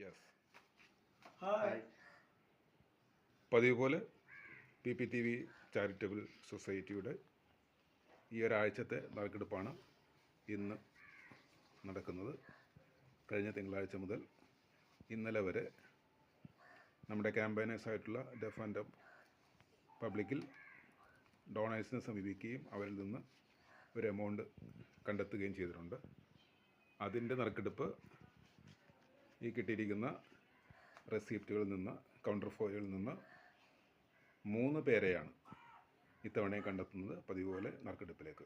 Yes. Hi. പതിവ് പോലെ PPTV charitable സൊസൈറ്റിയുടെ ഈ ഒരാഴ്ചത്തെ നറുക്കെടുപ്പാണ് ഇന്ന് നടക്കുന്നത്. കഴിഞ്ഞ തിങ്കളാഴ്ച മുതൽ ഇന്നലെ വരെ നമ്മുടെ ക്യാമ്പയിനേഴ്സായിട്ടുള്ള ഡെഫ് ആൻഡ് ഡംബ് പബ്ലിക്കിൽ ഡോണേഴ്സിനെ സമീപിക്കുകയും അവരിൽ നിന്ന് ഒരു എമൗണ്ട് കണ്ടെത്തുകയും ചെയ്തിട്ടുണ്ട്. അതിൻ്റെ നറുക്കെടുപ്പ് ഈ കിട്ടിയിരിക്കുന്ന റെസിപ്റ്റുകളിൽ നിന്ന്, കൗണ്ടർ ഫോയിലുകളിൽ നിന്ന് 3 പേരെയാണ് ഇത്തവണയും കണ്ടെത്തുന്നത്. പതിവ് പോലെ നറുക്കെടുപ്പിലേക്ക്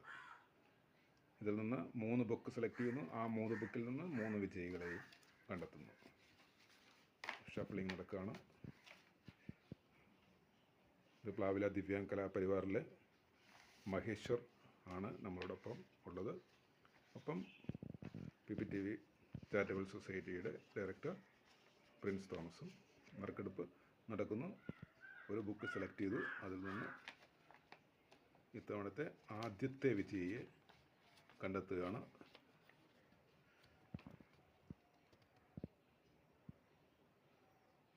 ഇതിൽ നിന്ന് 3 ബുക്ക് സെലക്ട് ചെയ്യുന്നു. ആ 3 ബുക്കിൽ നിന്ന് 3 വിജയികളെയും കണ്ടെത്തുന്നു. ഷഫ്ലിംഗ് നടക്കുകയാണ്. ഇത് പ്ലാവില ദിവ്യാംഗ് കലാപരിവാറിലെ മഹേശ്വർ ആണ് നമ്മളോടൊപ്പം ഉള്ളത്. ഒപ്പം PPTV ചാരിറ്റബിൾ സൊസൈറ്റിയുടെ ഡയറക്ടർ പ്രിൻസ് തോമസും. നറുക്കെടുപ്പ് നടക്കുന്നു. ഒരു ബുക്ക് സെലക്ട് ചെയ്തു. അതിൽ നിന്ന് ഇത്തവണത്തെ ആദ്യത്തെ വിജയിയെ കണ്ടെത്തുകയാണ്.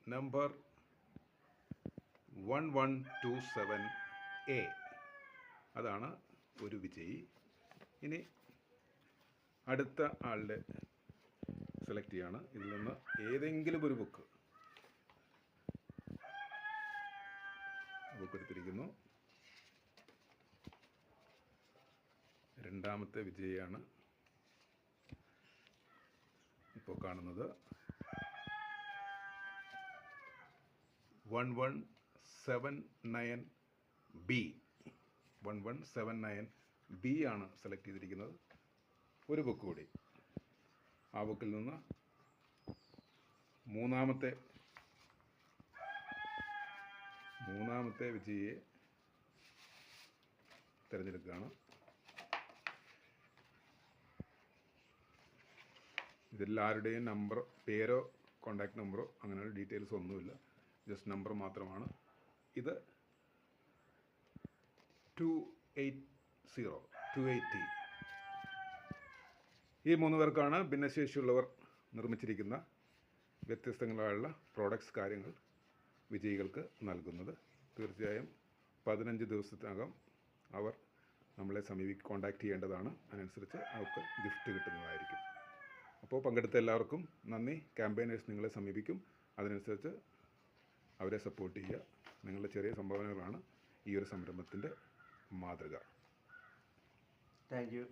നമ്പർ 1127A അതാണ് ഒരു വിജയി. ഇനി അടുത്ത ആളുടെ സെലക്ട് ചെയ്യാണ്. ഇതിൽ നിന്ന് ഏതെങ്കിലും ഒരു ബുക്ക് എടുത്തിരിക്കുന്നു. രണ്ടാമത്തെ വിജയിയാണ് ഇപ്പോൾ കാണുന്നത്. 1179B ആണ് സെലക്ട് ചെയ്തിരിക്കുന്നത്. ഒരു ബുക്ക് കൂടി. ആ ബുക്കിൽ നിന്ന് മൂന്നാമത്തെ വിജയിയെ തിരഞ്ഞെടുക്കുകയാണ്. ഇതിൽ ആരുടെയും നമ്പർ, പേരോ കോണ്ടാക്ട് നമ്പറോ അങ്ങനെയുള്ള ഡീറ്റെയിൽസ് ഒന്നുമില്ല. ജസ്റ്റ് നമ്പർ മാത്രമാണ്. ഇത് 280 ഈ 3 പേർക്കാണ് ഭിന്നശേഷിയുള്ളവർ നിർമ്മിച്ചിരിക്കുന്ന വ്യത്യസ്തങ്ങളായുള്ള പ്രോഡക്ട്സ്, കാര്യങ്ങൾ വിജയികൾക്ക് നൽകുന്നത്. തീർച്ചയായും 15 ദിവസത്തിനകം അവർ നമ്മളെ കോൺടാക്റ്റ് ചെയ്യേണ്ടതാണ്. അതിനനുസരിച്ച് അവർക്ക് ഗിഫ്റ്റ് കിട്ടുന്നതായിരിക്കും. അപ്പോൾ പങ്കെടുത്ത എല്ലാവർക്കും നന്ദി. ക്യാമ്പയിനേഴ്സ് നിങ്ങളെ സമീപിക്കും. അതിനനുസരിച്ച് അവരെ സപ്പോർട്ട് ചെയ്യുക. നിങ്ങളുടെ ചെറിയ സംഭാവനകളാണ് ഈ ഒരു സംരംഭത്തിൻ്റെ മാതൃക. Thank you.